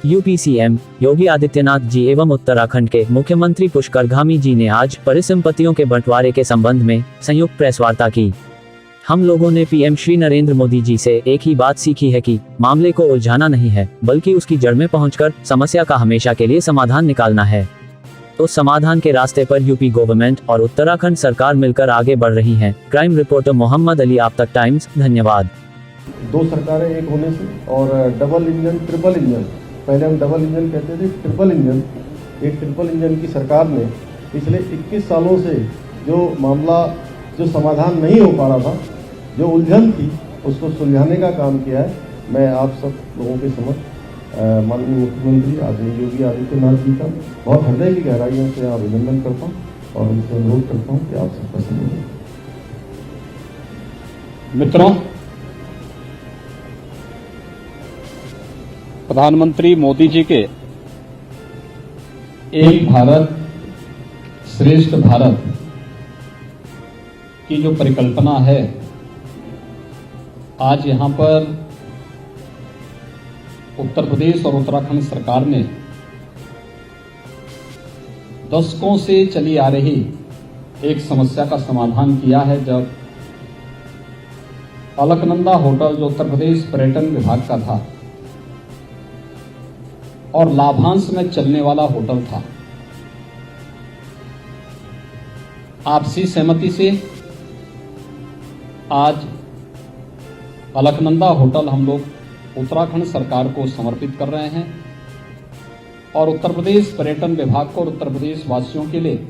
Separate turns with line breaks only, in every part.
UP CM Yogi Adityanath ji एवं उत्तराखंड के मुख्यमंत्री पुष्कर धामी जी ने आज परिसंपत्तियों के बंटवारे के संबंध में संयुक्त प्रेस वार्ता की। हम लोगों ने पीएम श्री नरेंद्र मोदी जी से एक ही बात सीखी है कि मामले को उलझाना नहीं है, बल्कि उसकी जड़ में पहुंचकर समस्या का हमेशा के लिए समाधान निकालना है। उस समाधान के रास्ते पर यूपी गवर्नमेंट और उत्तराखंड सरकार मिलकर आगे बढ़ रही हैं। क्राइम रिपोर्टर मोहम्मद अली, आप तक टाइम्स, धन्यवाद।
दो सरकारें एक होने से और डबल इंजन, ट्रिपल इंजन, पहले हम डबल इंजन कहते थे, ट्रिपल इंजन, एक ट्रिपल इंजन की सरकार ने पिछले 21 सालों से जो मामला जो समाधान नहीं हो पा रहा था, जो उलझन थी, उसको सुलझाने का काम किया है। मैं आप सब लोगों के समक्ष माननीय मुख्यमंत्री आदरणीय योगी आदित्यनाथ जी का बहुत हृदय की गहराइयों से अभिनंदन करता हूँ और उनसे अनुरोध करता हूँ कि आप सबका समझें।
मित्रों, प्रधानमंत्री मोदी जी के एक भारत श्रेष्ठ भारत की जो परिकल्पना है, आज यहां पर उत्तर प्रदेश और उत्तराखंड सरकार ने दशकों से चली आ रही एक समस्या का समाधान किया है। जब अलकनंदा होटल जो उत्तर प्रदेश पर्यटन विभाग का था और लाभांश में चलने वाला होटल था, आपसी सहमति से आज अलकनंदा होटल हम लोग उत्तराखंड सरकार को समर्पित कर रहे हैं और उत्तर प्रदेश पर्यटन विभाग को और उत्तर प्रदेश वासियों के लिए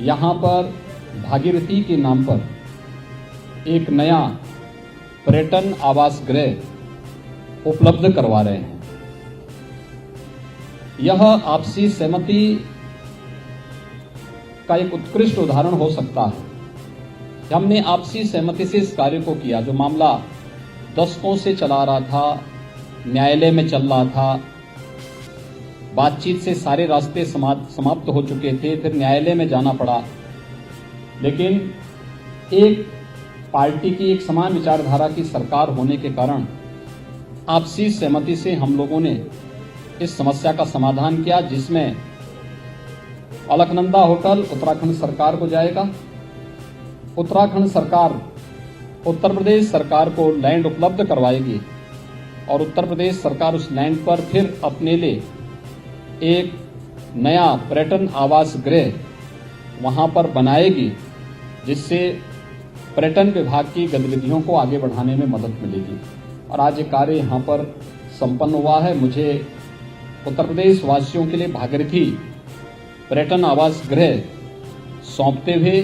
यहां पर भागीरथी के नाम पर एक नया पर्यटन आवास गृह उपलब्ध करवा रहे हैं। यह आपसी सहमति का एक उत्कृष्ट उदाहरण हो सकता है। हमने आपसी सहमति से इस कार्य को किया। जो मामला दशकों से चला रहा था, न्यायालय में चल रहा था, बातचीत से सारे रास्ते समाप्त हो चुके थे, फिर न्यायालय में जाना पड़ा, लेकिन एक पार्टी की एक समान विचारधारा की सरकार होने के कारण आपसी सहमति से हम लोगों ने इस समस्या का समाधान किया, जिसमें अलकनंदा होटल उत्तराखंड सरकार को जाएगा। उत्तराखंड सरकार उत्तर प्रदेश सरकार को लैंड उपलब्ध करवाएगी और उत्तर प्रदेश सरकार उस लैंड पर फिर अपने लिए एक नया पर्यटन आवास गृह वहां पर बनाएगी, जिससे पर्यटन विभाग की गतिविधियों को आगे बढ़ाने में मदद मिलेगी। और आज ये कार्य यहाँ पर संपन्न हुआ है। मुझे उत्तर प्रदेश वासियों के लिए भागीरथी पर्यटन आवास गृह सौंपते हुए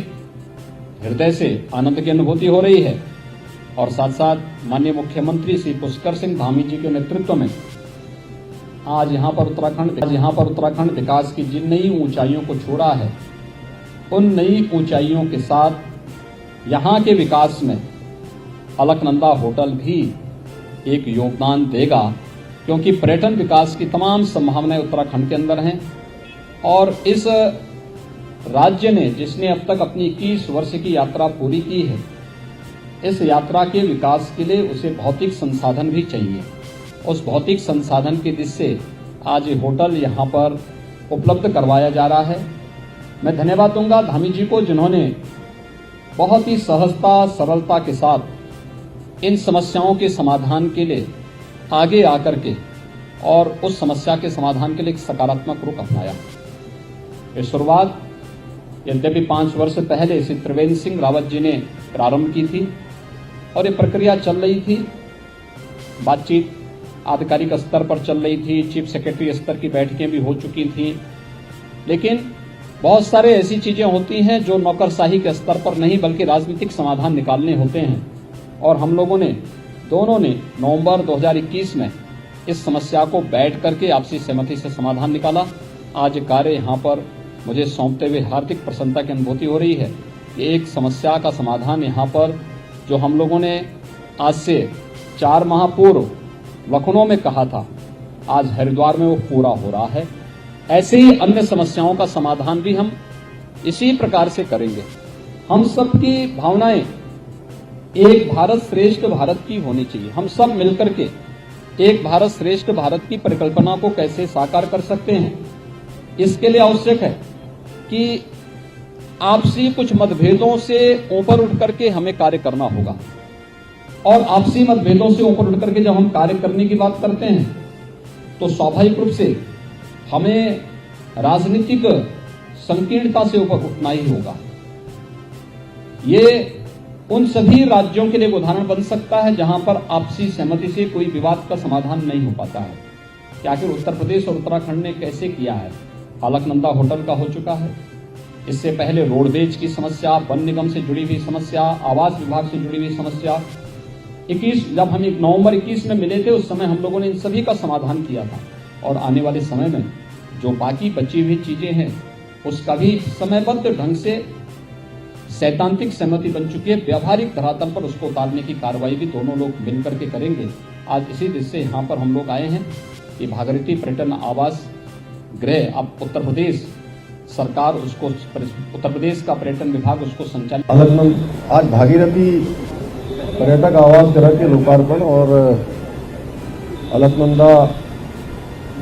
हृदय से आनंद की अनुभूति हो रही है और साथ साथ माननीय मुख्यमंत्री श्री पुष्कर सिंह धामी जी के नेतृत्व में आज यहाँ पर उत्तराखंड विकास की जिन नई ऊंचाइयों को छोड़ा है, उन नई ऊंचाइयों के साथ यहाँ के विकास में अलकनंदा होटल भी एक योगदान देगा, क्योंकि पर्यटन विकास की तमाम संभावनाएं उत्तराखंड के अंदर हैं और इस राज्य ने, जिसने अब तक अपनी 21 वर्ष की यात्रा पूरी की है, इस यात्रा के विकास के लिए उसे भौतिक संसाधन भी चाहिए। उस भौतिक संसाधन की दिशा से आज ये होटल यहाँ पर उपलब्ध करवाया जा रहा है। मैं धन्यवाद दूंगा धामी जी को, जिन्होंने बहुत ही सहजता सरलता के साथ इन समस्याओं के समाधान के लिए आगे आकर के और उस समस्या के समाधान के लिए एक सकारात्मक रुख अपनाया। ये शुरुआत यद्यपि 5 वर्ष पहले श्री त्रिवेंद्र सिंह रावत जी ने प्रारंभ की थी और ये प्रक्रिया चल रही थी, बातचीत आधिकारिक स्तर पर चल रही थी, चीफ सेक्रेटरी स्तर की बैठकें भी हो चुकी थी, लेकिन बहुत सारे ऐसी चीजें होती हैं जो नौकरशाही के स्तर पर नहीं बल्कि राजनीतिक समाधान निकालने होते हैं। और हम लोगों ने दोनों ने नवंबर 2021 में इस समस्या को बैठ करके आपसी सहमति से समाधान निकाला। आज कार्य यहाँ पर मुझे सौंपते हुए हार्दिक प्रसन्नता की अनुभूति हो रही है कि एक समस्या का समाधान यहाँ पर जो हम लोगों ने आज से 4 माह पूर्व लखनऊ में कहा था, आज हरिद्वार में वो पूरा हो रहा है। ऐसे ही अन्य समस्याओं का समाधान भी हम इसी प्रकार से करेंगे। हम सबकी भावनाएं एक भारत श्रेष्ठ भारत की होनी चाहिए। हम सब मिलकर के एक भारत श्रेष्ठ भारत की परिकल्पना को कैसे साकार कर सकते हैं। इसके लिए आवश्यक है कि आपसी कुछ मतभेदों से ऊपर उठ करके हमें कार्य करना होगा। और आपसी मतभेदों से ऊपर उठ करके जब हम कार्य करने की बात करते हैं तो स्वाभाविक रूप से हमें राजनीतिक संकीर्णता से ऊपर उठना ही होगा। ये उन सभी राज्यों के लिए उदाहरण बन सकता है जहां पर आपसी सहमति से कोई विवाद का समाधान नहीं हो पाता है। कि आखिर उत्तर प्रदेश और उत्तराखंड ने कैसे किया है। अलकनंदा होटल का हो चुका है, इससे पहले रोडवेज की समस्या, वन निगम से जुड़ी हुई समस्या, आवास विभाग से जुड़ी हुई समस्या। जब हम नवंबर 21 में मिले थे उस समय हम लोगों ने इन सभी का समाधान किया था। और आने वाले समय में जो बाकी बची हुई चीजें हैं उसका भी समयबद्ध ढंग से सैद्धांतिक सहमति बन चुकी है। व्यावहारिक धरातल पर उसको उतारने की कार्रवाई भी दोनों लोग मिलकर के करेंगे। आज इसी दृष्टि से यहाँ पर हम लोग आए हैं कि भागीरथी पर्यटन आवास गृह अब उत्तर प्रदेश सरकार उसको, उत्तर प्रदेश का पर्यटन विभाग उसको संचालित।
आज भागीरथी पर्यटक आवास गृह के लोकार्पण और अलकनंदा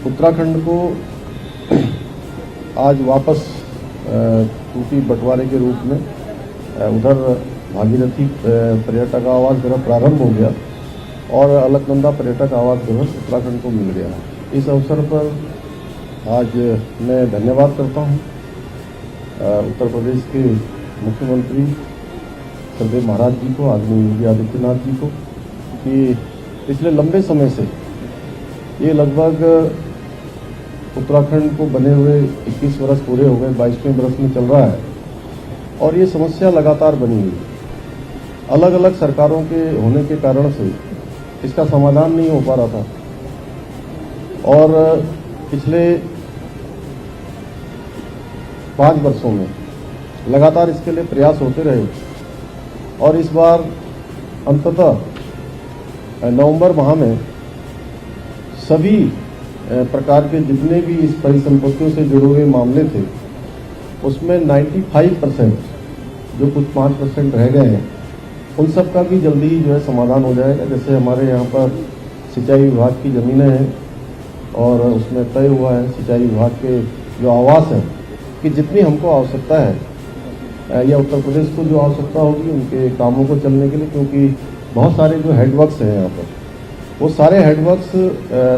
उत्तराखंड को आज वापस टूटी बंटवारे के रूप में उधर भागीरथी पर्यटक आवास गृह प्रारंभ हो गया और अलकनंदा पर्यटक आवास गृह उत्तराखंड को मिल गया। इस अवसर पर आज मैं धन्यवाद करता हूं उत्तर प्रदेश के मुख्यमंत्री सदैव महाराज जी को, आदरणीय योगी आदित्यनाथ जी को, कि पिछले लंबे समय से ये लगभग उत्तराखंड को बने हुए 21 वर्ष पूरे हो गए, 22वें वर्ष में चल रहा है और ये समस्या लगातार बनी हुई है। अलग अलग सरकारों के होने के कारण से इसका समाधान नहीं हो पा रहा था और पिछले 5 वर्षों में लगातार इसके लिए प्रयास होते रहे और इस बार अंततः नवंबर माह में सभी प्रकार के जितने भी इस परिसंपत्तियों से जुड़े हुए मामले थे उसमें 95% जो कुछ 5% रह गए हैं उन सब का भी जल्दी ही जो है समाधान हो जाएगा। जैसे हमारे यहाँ पर सिंचाई विभाग की ज़मीनें हैं और उसमें तय हुआ है सिंचाई विभाग के जो आवास हैं कि जितनी हमको आवश्यकता है या उत्तर प्रदेश को जो आवश्यकता होगी उनके कामों को चलने के लिए, क्योंकि बहुत सारे जो हेडवर्क्स हैं यहाँ पर वो सारे हेडवर्क्स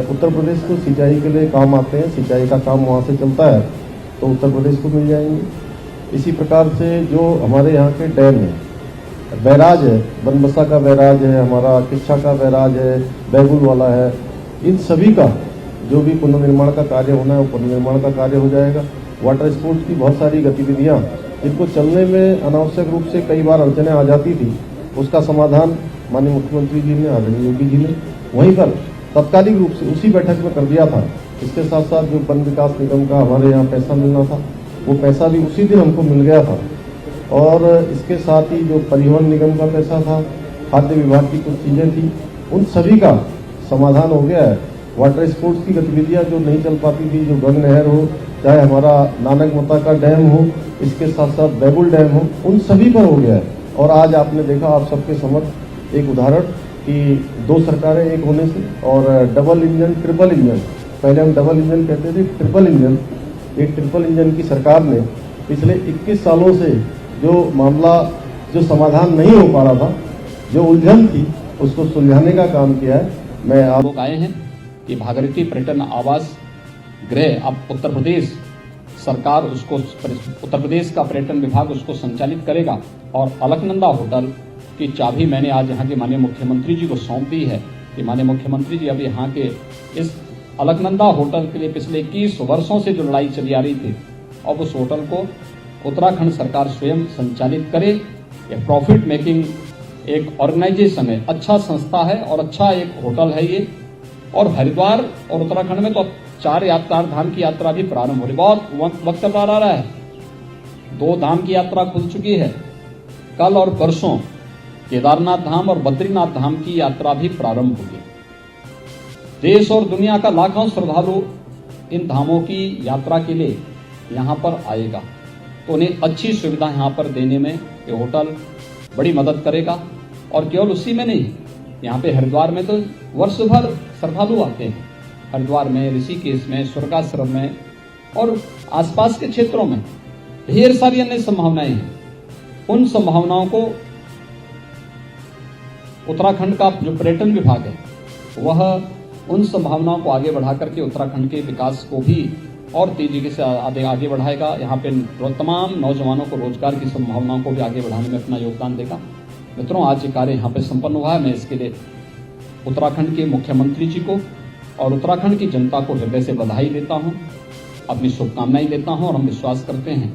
उत्तर प्रदेश को सिंचाई के लिए काम आते हैं। सिंचाई का काम वहाँ से चलता है तो उत्तर प्रदेश को मिल जाएंगे। इसी प्रकार से जो हमारे यहाँ के डैम हैं, बैराज है, बनबसा का बैराज है, हमारा किच्छा का बैराज है, बैगुल वाला है, इन सभी का जो भी पुनर्निर्माण का कार्य होना है वो पुनर्निर्माण का कार्य हो जाएगा। वाटर स्पोर्ट्स की बहुत सारी गतिविधियाँ जिनको चलने में अनावश्यक रूप से कई बार अड़चनें आ जाती थी उसका समाधान माननीय मुख्यमंत्री जी ने, आदरणीय योगी जी ने वहीं पर तत्कालिक रूप से उसी बैठक में कर दिया था। इसके साथ साथ जो वन विकास निगम का हमारे यहाँ पैसा मिलना था वो पैसा भी उसी दिन हमको मिल गया था और इसके साथ ही जो परिवहन निगम का पैसा था, खाद्य विभाग की कुछ चीज़ें थी, उन सभी का समाधान हो गया है। वाटर स्पोर्ट्स की गतिविधियाँ जो नहीं चल पाती थी, जो गंग नहर हो, चाहे हमारा नानक मता का डैम हो, इसके साथ साथ बैगुल डैम हो, उन सभी पर हो गया है। और आज आपने देखा आप सबके समक्ष एक उदाहरण कि 2 सरकारें एक होने से और डबल इंजन, ट्रिपल इंजन, पहले हम डबल इंजन कहते थे, ट्रिपल इंजन, एक ट्रिपल इंजन की सरकार ने पिछले 21 सालों से जो मामला जो समाधान नहीं हो पा रहा था, जो उलझन थी, उसको सुलझाने का काम किया है। मैं आप
लोग आए हैं कि भागीरथी पर्यटन आवास गृह अब उत्तर प्रदेश सरकार उसको, उत्तर प्रदेश का पर्यटन विभाग उसको संचालित करेगा और अलकनंदा होटल की चाबी मैंने आज यहाँ के माननीय मुख्यमंत्री जी को सौंप दी है कि माननीय मुख्यमंत्री जी अब यहाँ के इस अलकनंदा होटल के लिए पिछले 21 वर्षों से जो लड़ाई चली आ रही थी, अब उस होटल को उत्तराखंड सरकार स्वयं संचालित करे। ये प्रॉफिट मेकिंग एक ऑर्गेनाइजेशन है, अच्छा संस्था है और अच्छा एक होटल है ये। और हरिद्वार और उत्तराखंड में तो 4 धाम की यात्रा भी प्रारंभ हो रही, बहुत वक्त आ रहा है। 2 धाम की यात्रा खुल चुकी है, कल और परसों केदारनाथ धाम और बद्रीनाथ धाम की यात्रा भी प्रारंभ होगी। देश और दुनिया का लाखों श्रद्धालु इन धामों की यात्रा के लिए यहाँ पर आएगा, तो उन्हें अच्छी सुविधा यहाँ पर देने में ये होटल बड़ी मदद करेगा। और केवल उसी में नहीं, यहाँ पे हरिद्वार में तो वर्ष भर श्रद्धालु आते हैं। हरिद्वार में, ऋषिकेश में, स्वर्गाश्रम में और आसपास के क्षेत्रों में ढेर सारी अन्य संभावनाएं हैं। उन संभावनाओं को उत्तराखंड का जो पर्यटन विभाग है वह उन संभावनाओं को आगे बढ़ा करके उत्तराखंड के विकास को भी और तेजी से आगे बढ़ाएगा। यहाँ पे तमाम नौजवानों को रोजगार की संभावनाओं को भी आगे बढ़ाने में अपना योगदान देगा। मित्रों, आज ये कार्य यहाँ पे संपन्न हुआ है। मैं इसके लिए उत्तराखंड के मुख्यमंत्री जी को और उत्तराखंड की जनता को हृदय से बधाई देता हूँ, अपनी शुभकामनाएं देता हूँ और हम विश्वास करते हैं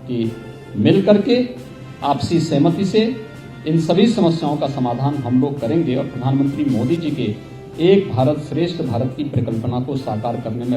कि मिल करके आपसी सहमति से इन सभी समस्याओं का समाधान हम लोग करेंगे और प्रधानमंत्री मोदी जी के एक भारत श्रेष्ठ भारत की परिकल्पना को साकार करने में